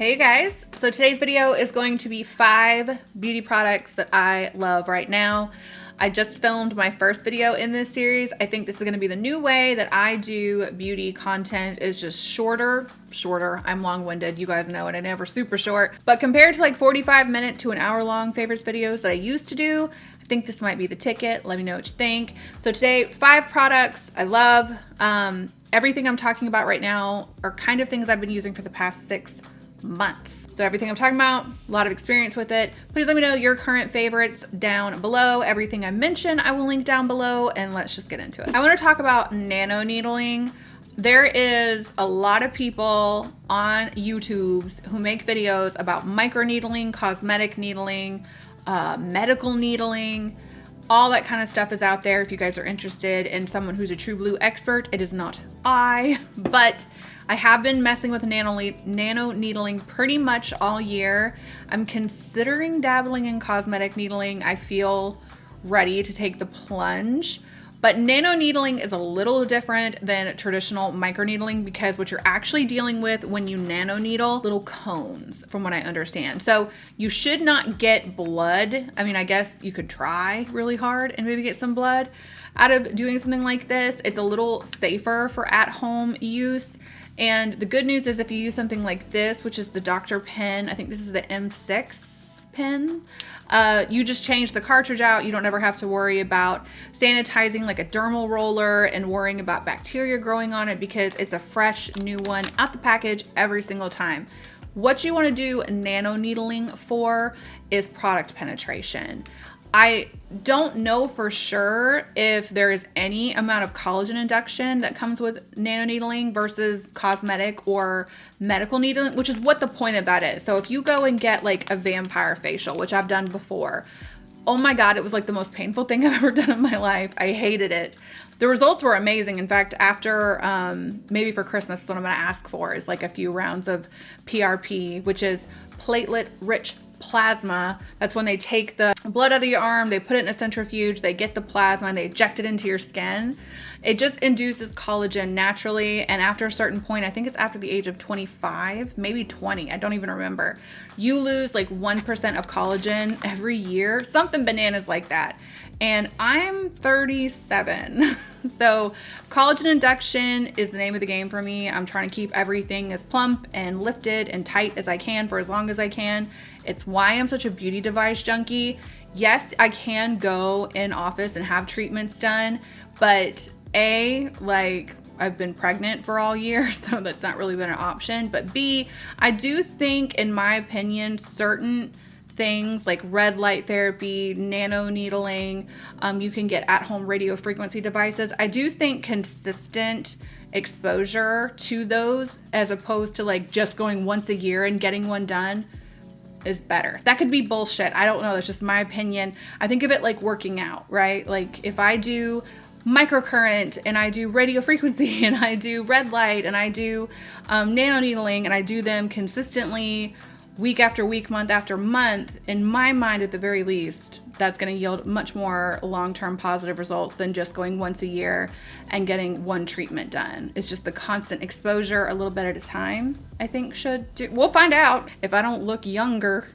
Hey guys, so today's video is going to be 5 beauty products that I love right now. I just filmed my first video in this series. I think this is going to be the new way that I do beauty content, is just shorter. I'm long-winded, you guys know it, I'm never super short. But compared to like 45-minute to an hour-long favorites videos that I used to do, I think this might be the ticket. Let me know what you think. So today, 5 products I love. Everything I'm talking about right now are kind of things I've been using for the past 6 months. So everything I'm talking about, a lot of experience with it. Please let me know your current favorites down below. Everything I mentioned, I will link down below, and let's just get into it. I want to talk about nanoneedling. There is a lot of people on YouTube who make videos about microneedling, cosmetic needling, medical needling. All that kind of stuff is out there if you guys are interested in someone who's a true blue expert. It is not I, but I have been messing with nanoneedling pretty much all year. I'm considering dabbling in cosmetic needling. I feel ready to take the plunge. But nanoneedling is a little different than traditional microneedling because what you're actually dealing with when you nanoneedle, little cones, from what I understand. So you should not get blood. I mean, I guess you could try really hard and maybe get some blood out of doing something like this. It's a little safer for at-home use. And the good news is if you use something like this, which is the Dr. pen, I think this is the M6 pen, you just change the cartridge out. You don't ever have to worry about sanitizing like a dermal roller and worrying about bacteria growing on it because it's a fresh new one out the package every single time. What you want to do nanoneedling for is product penetration. I don't know for sure if there is any amount of collagen induction that comes with nanoneedling versus cosmetic or medical needling, which is what the point of that is. So if you go and get like a vampire facial, which I've done before, oh my God, it was like the most painful thing I've ever done in my life. I hated it. The results were amazing. In fact, after maybe for Christmas, what I'm going to ask for is like a few rounds of PRP, which is platelet-rich plasma. That's when they take the blood out of your arm, they put it in a centrifuge, they get the plasma, and they inject it into your skin. It just induces collagen naturally, and after a certain point, I think it's after the age of 25, maybe 20, I don't even remember, you lose like 1% of collagen every year, something bananas like that. And I'm 37. So collagen induction is the name of the game for me. I'm trying to keep everything as plump and lifted and tight as I can for as long as I can. It's why I'm such a beauty device junkie. Yes, I can go in office and have treatments done, but I've been pregnant for all year, so that's not really been an option. But B, I do think, in my opinion, certain things like red light therapy, nanoneedling, you can get at-home radio frequency devices. I do think consistent exposure to those, as opposed to like just going once a year and getting one done, is better. That could be bullshit. I don't know. That's just my opinion. I think of it like working out, right? Like if I do microcurrent and I do radio frequency and I do red light and I do nanoneedling and I do them consistently week after week, month after month, in my mind at the very least, that's going to yield much more long-term positive results than just going once a year and getting one treatment done. It's just the constant exposure a little bit at a time, I think should do. We'll find out. If I don't look younger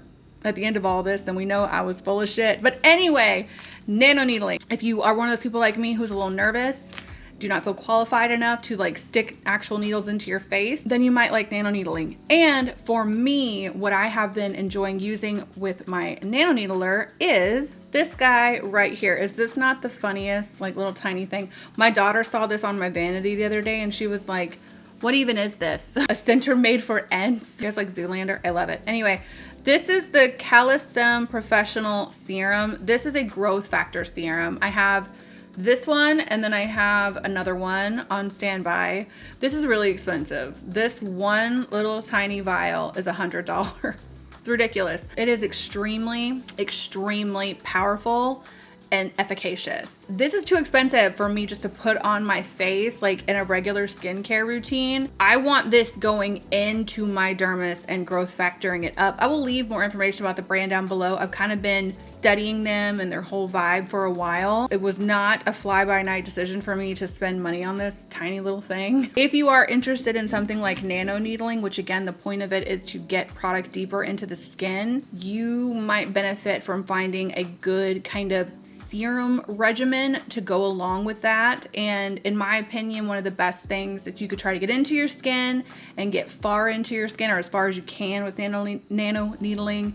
at the end of all this, then we know I was full of shit. But anyway, nanoneedling. If you are one of those people like me who's a little nervous, do not feel qualified enough to like stick actual needles into your face, then you might like nanoneedling. And for me, what I have been enjoying using with my nanoneedler is this guy right here. Is this not the funniest like little tiny thing? My daughter saw this on my vanity the other day and she was like, what even is this? A center made for ants? You guys like Zoolander? I love it. Anyway, this is the Calisym Professional Serum. This is a growth factor serum. I have this one, and then I have another one on standby. This is really expensive. This one little tiny vial is $100. It's ridiculous. It is extremely, extremely powerful and efficacious. This is too expensive for me just to put on my face like in a regular skincare routine. I want this going into my dermis and growth factoring it up. I will leave more information about the brand down below. I've kind of been studying them and their whole vibe for a while. It was not a fly-by-night decision for me to spend money on this tiny little thing. If you are interested in something like nanoneedling, which again, the point of it is to get product deeper into the skin, you might benefit from finding a good kind of serum regimen to go along with that. And in my opinion, one of the best things that you could try to get into your skin and get far into your skin, or as far as you can with nanoneedling,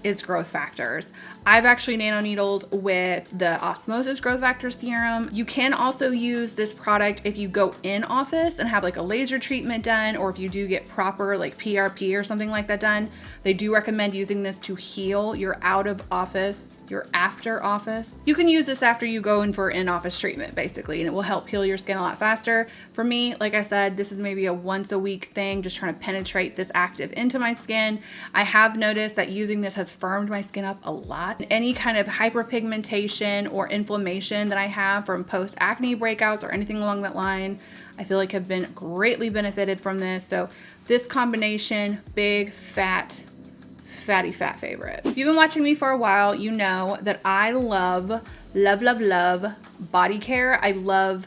is growth factors. I've actually nanoneedled with the Osmosis Growth Factor Serum. You can also use this product if you go in office and have like a laser treatment done, or if you do get proper like PRP or something like that done. They do recommend using this to heal your out of office, your after office. You can use this after you go in for in-office treatment basically, and it will help heal your skin a lot faster. For me, like I said, this is maybe a once a week thing, just trying to penetrate this active into my skin. I have noticed that using this has firmed my skin up a lot. Any kind of hyperpigmentation or inflammation that I have from post-acne breakouts or anything along that line, I feel like have been greatly benefited from this. So this combination, big, fatty fat favorite. If you've been watching me for a while, you know that I love body care. I love,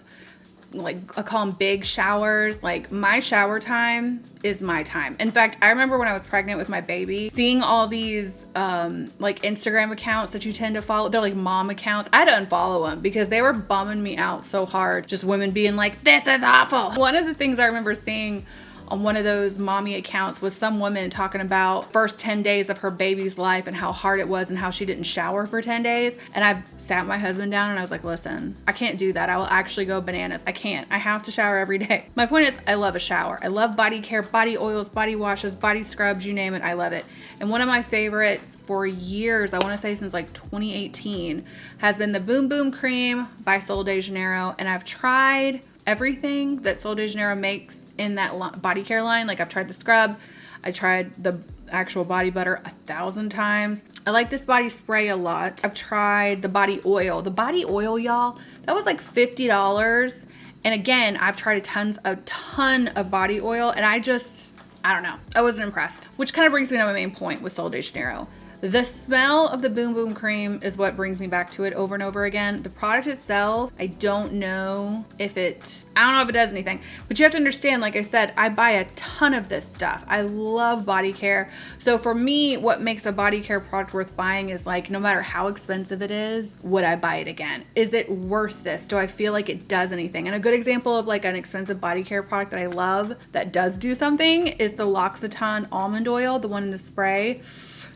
like, I call them big showers. Like, my shower time is my time. In fact, I remember when I was pregnant with my baby, seeing all these like Instagram accounts that you tend to follow. They're like mom accounts. I had to unfollow them because they were bumming me out so hard. Just women being like, this is awful. One of the things I remember seeing on one of those mommy accounts was some woman talking about first 10 days of her baby's life and how hard it was and how she didn't shower for 10 days. And I sat my husband down and I was like, listen, I can't do that. I will actually go bananas. I can't. I have to shower every day. My point is, I love a shower. I love body care, body oils, body washes, body scrubs, you name it. I love it. And one of my favorites for years, I want to say since like 2018, has been the Boom Boom Cream by Sol de Janeiro. And I've tried everything that Sol de Janeiro makes in that body care line. Like, I've tried the scrub, I tried the actual body butter 1,000 times. I like this body spray a lot. I've tried the body oil. The body oil, y'all, that was like $50. And again, I've tried a ton of body oil, and I don't know. I wasn't impressed. Which kind of brings me to my main point with Sol de Janeiro. The smell of the Boom Boom Cream is what brings me back to it over and over again. The product itself, I don't know if it does anything, but you have to understand, like I said, I buy a ton of this stuff. I love body care. So for me, what makes a body care product worth buying is, like, no matter how expensive it is, would I buy it again? Is it worth this? Do I feel like it does anything? And a good example of like an expensive body care product that I love that does do something is the L'Occitane almond oil, the one in the spray.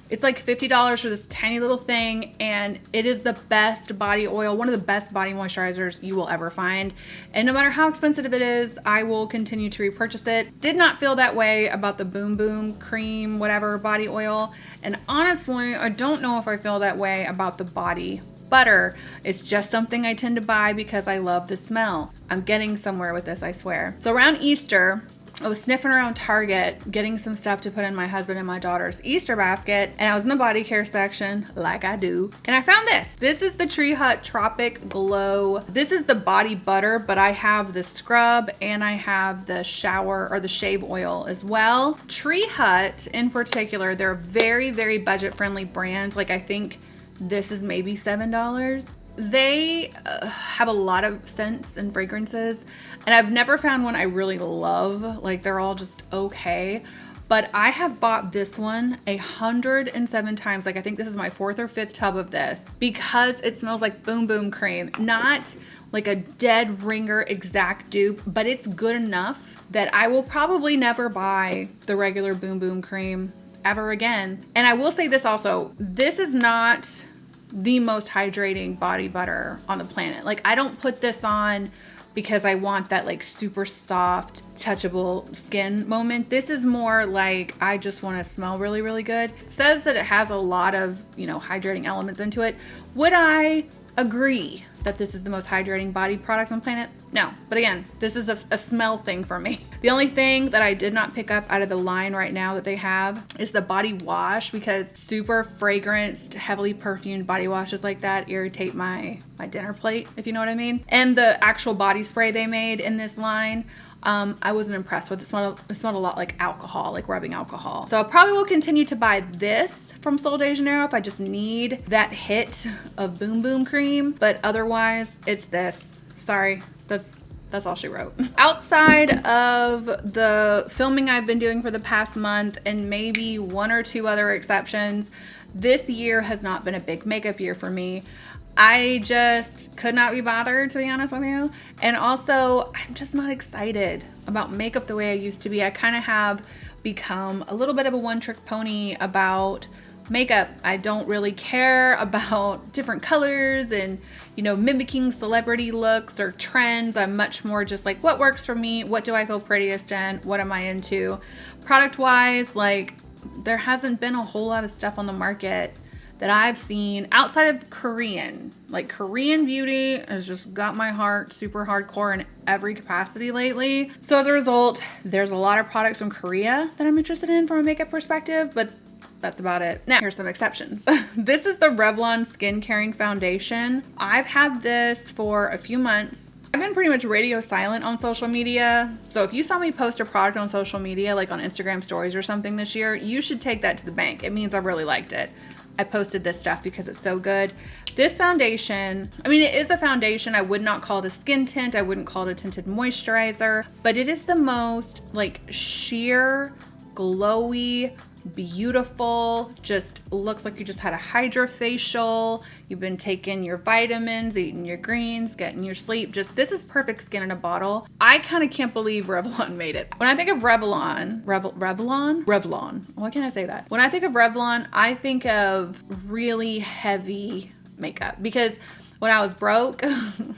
It's like $50 for this tiny little thing, and it is the best body oil, one of the best body moisturizers you will ever find. And no matter how expensive it is, I will continue to repurchase it. Did not feel that way about the Boom Boom Cream, whatever, body oil. And honestly, I don't know if I feel that way about the body butter. It's just something I tend to buy because I love the smell. I'm getting somewhere with this, I swear. So around Easter, I was sniffing around Target, getting some stuff to put in my husband and my daughter's Easter basket, and I was in the body care section, like I do, and I found this. This is the Tree Hut Tropic Glow. This is the body butter, but I have the scrub and I have the shower or the shave oil as well. Tree Hut in particular, they're a very, very budget-friendly brand. Like, I think this is maybe $7. They have a lot of scents and fragrances, and I've never found one I really love. Like, they're all just okay. But I have bought this one 107 times. Like, I think this is my 4th or 5th tub of this because it smells like Boom Boom Cream. Not like a dead ringer exact dupe, but it's good enough that I will probably never buy the regular Boom Boom Cream ever again. And I will say this also, this is not the most hydrating body butter on the planet. Like, I don't put this on because I want that like super soft, touchable skin moment. This is more like I just want to smell really, really good. It says that it has a lot of, you know, hydrating elements into it. Would I agree that this is the most hydrating body product on the planet? No, but again, this is a smell thing for me. The only thing that I did not pick up out of the line right now that they have is the body wash, because super fragranced, heavily perfumed body washes like that irritate my dinner plate, if you know what I mean. And the actual body spray they made in this line, I wasn't impressed with. It smelled a lot like alcohol, like rubbing alcohol. So I probably will continue to buy this from Sol de Janeiro if I just need that hit of Boom Boom cream, but otherwise it's this. Sorry, that's all she wrote. Outside of the filming I've been doing for the past month and maybe one or two other exceptions, this year has not been a big makeup year for me. I just could not be bothered, to be honest with you. And also, I'm just not excited about makeup the way I used to be. I kind of have become a little bit of a one-trick pony about makeup. I don't really care about different colors and, you know, mimicking celebrity looks or trends. I'm much more just like, what works for me? What do I feel prettiest in? What am I into? Product-wise, like, there hasn't been a whole lot of stuff on the market that I've seen outside of Korean. Like, Korean beauty has just got my heart super hardcore in every capacity lately. So as a result, there's a lot of products from Korea that I'm interested in from a makeup perspective, but that's about it. Now, here's some exceptions. This is the Revlon Skin Caring Foundation. I've had this for a few months. I've been pretty much radio silent on social media. So if you saw me post a product on social media, like on Instagram stories or something this year, you should take that to the bank. It means I really liked it. I posted this stuff because it's so good. This foundation, I mean, it is a foundation. I would not call it a skin tint. I wouldn't call it a tinted moisturizer, but it is the most like sheer, glowy, beautiful, just looks like you just had a hydrofacial. You've been taking your vitamins, eating your greens, getting your sleep. Just, this is perfect skin in a bottle. I kind of can't believe Revlon made it. When I think of Revlon, why can't I say that? When I think of Revlon, I think of really heavy makeup, because when I was broke,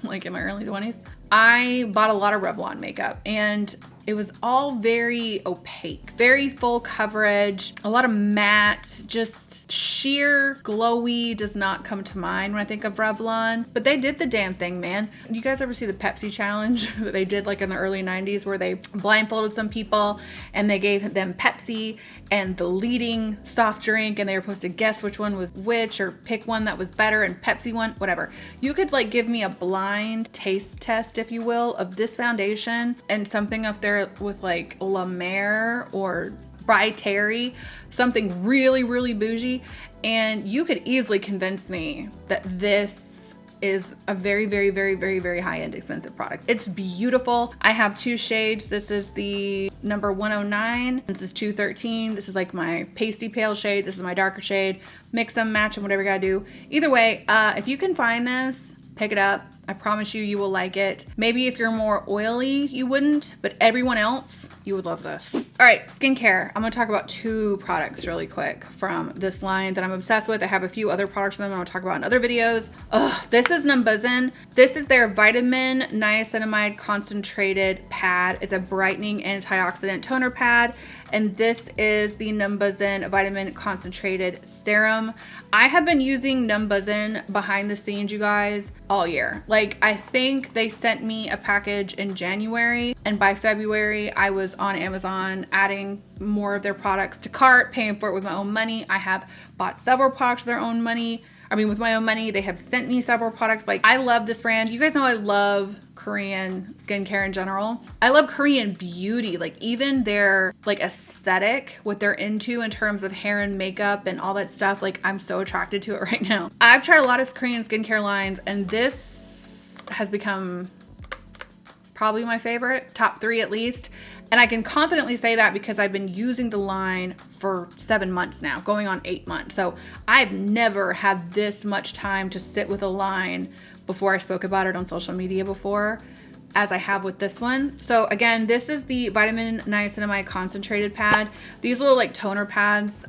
like in my early 20s, I bought a lot of Revlon makeup, and it was all very opaque, very full coverage, a lot of matte, just sheer glowy does not come to mind when I think of Revlon. But they did the damn thing, man. You guys ever see the Pepsi challenge that they did like in the early 90s, where they blindfolded some people and they gave them Pepsi and the leading soft drink, and they were supposed to guess which one was which, or pick one that was better, and Pepsi won, whatever. You could like give me a blind taste test, if you will, of this foundation and something up there with like La Mer or By Terry, something really, really bougie, and you could easily convince me that this is a very, very, very, very, very high-end expensive product. It's beautiful. I have two shades. This is the number 109. This is 213. This is like my pasty pale shade. This is my darker shade. Mix them, match them, whatever you gotta do. Either way, if you can find this, pick it up. I promise you, you will like it. Maybe if you're more oily, you wouldn't, but everyone else, you would love this. All right, skincare. I'm gonna talk about two products really quick from this line that I'm obsessed with. I have a few other products from them I'm gonna talk about in other videos. This is Numbuzin. This is their vitamin niacinamide concentrated pad. It's a brightening antioxidant toner pad. And this is the Numbuzin vitamin concentrated serum. I have been using Numbuzin behind the scenes, you guys, all year. Like, I think they sent me a package in January, and by February I was on Amazon adding more of their products to cart, paying for it with my own money. I have bought several products with their own money. With my own money. They have sent me several products. Like, I love this brand. You guys know I love Korean skincare in general. I love Korean beauty, like even their like aesthetic, what they're into in terms of hair and makeup and all that stuff. Like, I'm so attracted to it right now. I've tried a lot of Korean skincare lines, and this has become probably my favorite, top 3 at least. And I can confidently say that because I've been using the line for 7 months now, going on 8 months. So I've never had this much time to sit with a line before I spoke about it on social media before, as I have with this one. So again, this is the vitamin niacinamide concentrated pad. These little like toner pads,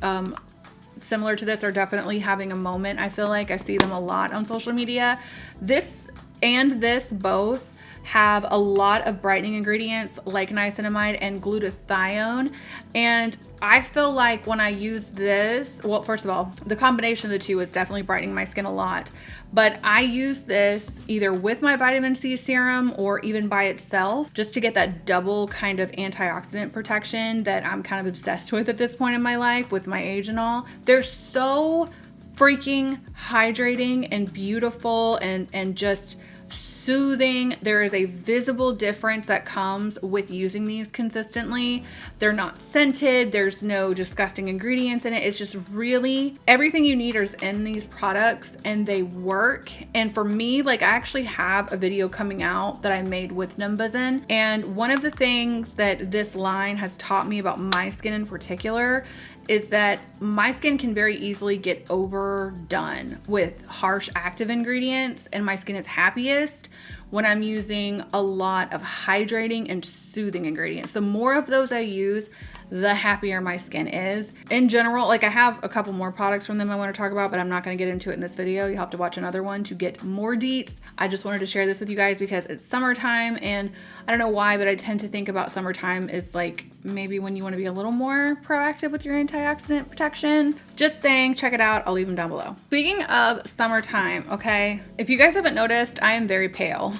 similar to this, are definitely having a moment. I feel like I see them a lot on social media. This and this both have a lot of brightening ingredients like niacinamide and glutathione. And I feel like when I use this, well, first of all, the combination of the two is definitely brightening my skin a lot. But I use this either with my vitamin C serum or even by itself just to get that double kind of antioxidant protection that I'm kind of obsessed with at this point in my life with my age and all. They're so freaking hydrating and beautiful and just soothing. There is a visible difference that comes with using these consistently. They're not scented. There's no disgusting ingredients in it. It's just really everything you need is in these products and they work. And for me, like I actually have a video coming out that I made with Numbuzin. And one of the things that this line has taught me about my skin in particular is that my skin can very easily get overdone with harsh active ingredients, and my skin is happiest when I'm using a lot of hydrating and soothing ingredients. The more of those I use, the happier my skin is. In general, like I have a couple more products from them I want to talk about, but I'm not going to get into it in this video. You'll have to watch another one to get more deets. I just wanted to share this with you guys because it's summertime, and I don't know why, but I tend to think about summertime is like maybe when you want to be a little more proactive with your antioxidant protection. Just saying, check it out. I'll leave them down below. Speaking of summertime, okay, if you guys haven't noticed, I am very pale.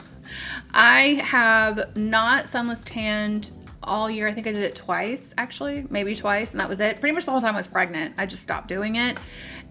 I have not sunless tanned all year. I think I did it twice, actually, maybe twice, and that was it. Pretty much the whole time I was pregnant. I just stopped doing it.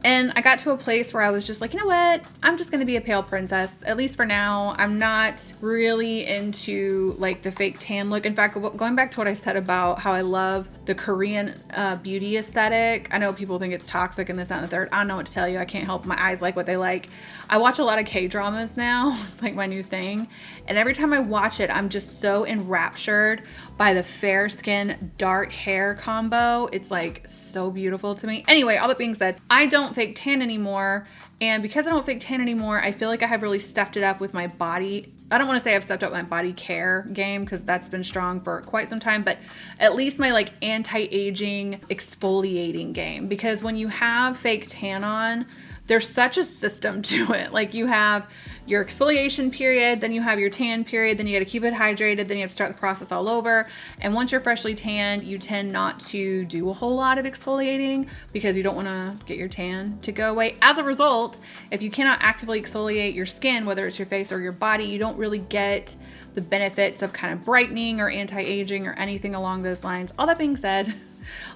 And I got to a place where I was just like, you know what? I'm just gonna be a pale princess, at least for now. I'm not really into like the fake tan look. In fact, going back to what I said about how I love the Korean beauty aesthetic. I know people think it's toxic and this, that, and the third. I don't know what to tell you. I can't help my eyes like what they like. I watch a lot of K-dramas now. It's like my new thing. And every time I watch it, I'm just so enraptured by the fair skin, dark hair combo. It's like so beautiful to me. Anyway, all that being said, I don't fake tan anymore. And because I don't fake tan anymore, I feel like I have really stepped it up with my body. I don't want to say I've stepped up my body care game because that's been strong for quite some time, but at least my like anti-aging exfoliating game. Because when you have fake tan on, there's such a system to it. Like you have your exfoliation period, then you have your tan period, then you got to keep it hydrated, then you have to start the process all over. And once you're freshly tanned, you tend not to do a whole lot of exfoliating because you don't want to get your tan to go away. As a result, if you cannot actively exfoliate your skin, whether it's your face or your body, you don't really get the benefits of kind of brightening or anti-aging or anything along those lines. All that being said,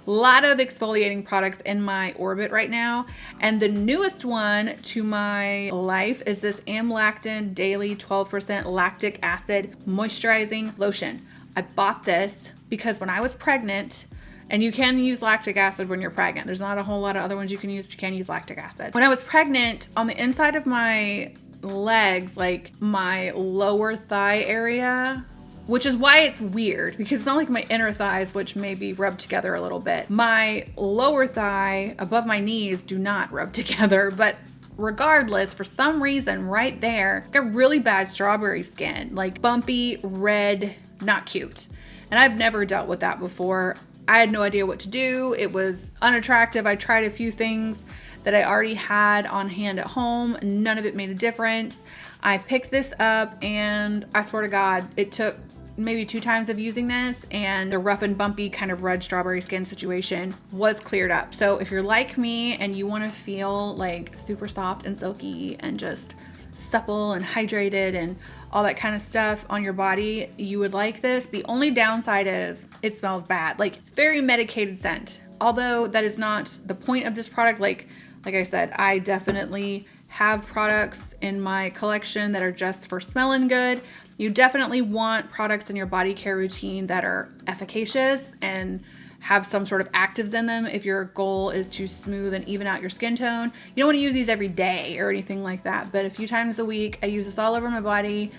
a lot of exfoliating products in my orbit right now, and the newest one to my life is this Amlactin Daily 12% Lactic Acid Moisturizing Lotion. I bought this because when I was pregnant, and you can use lactic acid when you're pregnant. There's not a whole lot of other ones you can use, but you can use lactic acid. When I was pregnant, on the inside of my legs, like my lower thigh area, which is why it's weird because it's not like my inner thighs, which maybe rub together a little bit. My lower thigh above my knees do not rub together, but regardless, for some reason right there, I got really bad strawberry skin, like bumpy, red, not cute. And I've never dealt with that before. I had no idea what to do. It was unattractive. I tried a few things that I already had on hand at home. None of it made a difference. I picked this up and I swear to God, it took maybe 2 times of using this and the rough and bumpy kind of red strawberry skin situation was cleared up. So if you're like me and you want to feel like super soft and silky and just supple and hydrated and all that kind of stuff on your body, you would like this. The only downside is it smells bad. Like it's very medicated scent. Although that is not the point of this product. Like I said, I definitely have products in my collection that are just for smelling good. You definitely want products in your body care routine that are efficacious and have some sort of actives in them if your goal is to smooth and even out your skin tone. You don't want to use these every day or anything like that, but a few times a week, I use this all over my body,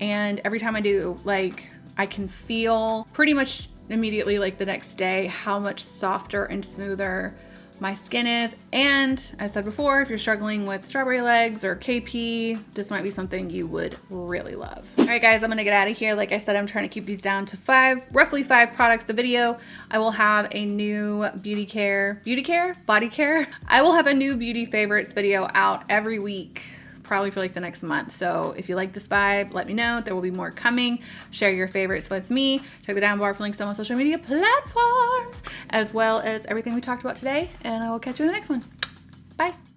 and every time I do, like, I can feel pretty much immediately, like the next day, how much softer and smoother my skin is. And as I said before, if you're struggling with strawberry legs or KP, this might be something you would really love. All right, guys, I'm gonna get out of here. Like I said, I'm trying to keep these down to roughly 5 products a video. I will have a new body care? I will have a new beauty favorites video out every week, probably for like the next month. So if you like this vibe, let me know. There will be more coming. Share your favorites with me. Check the down bar for links on my social media platforms, as well as everything we talked about today. And I will catch you in the next one. Bye.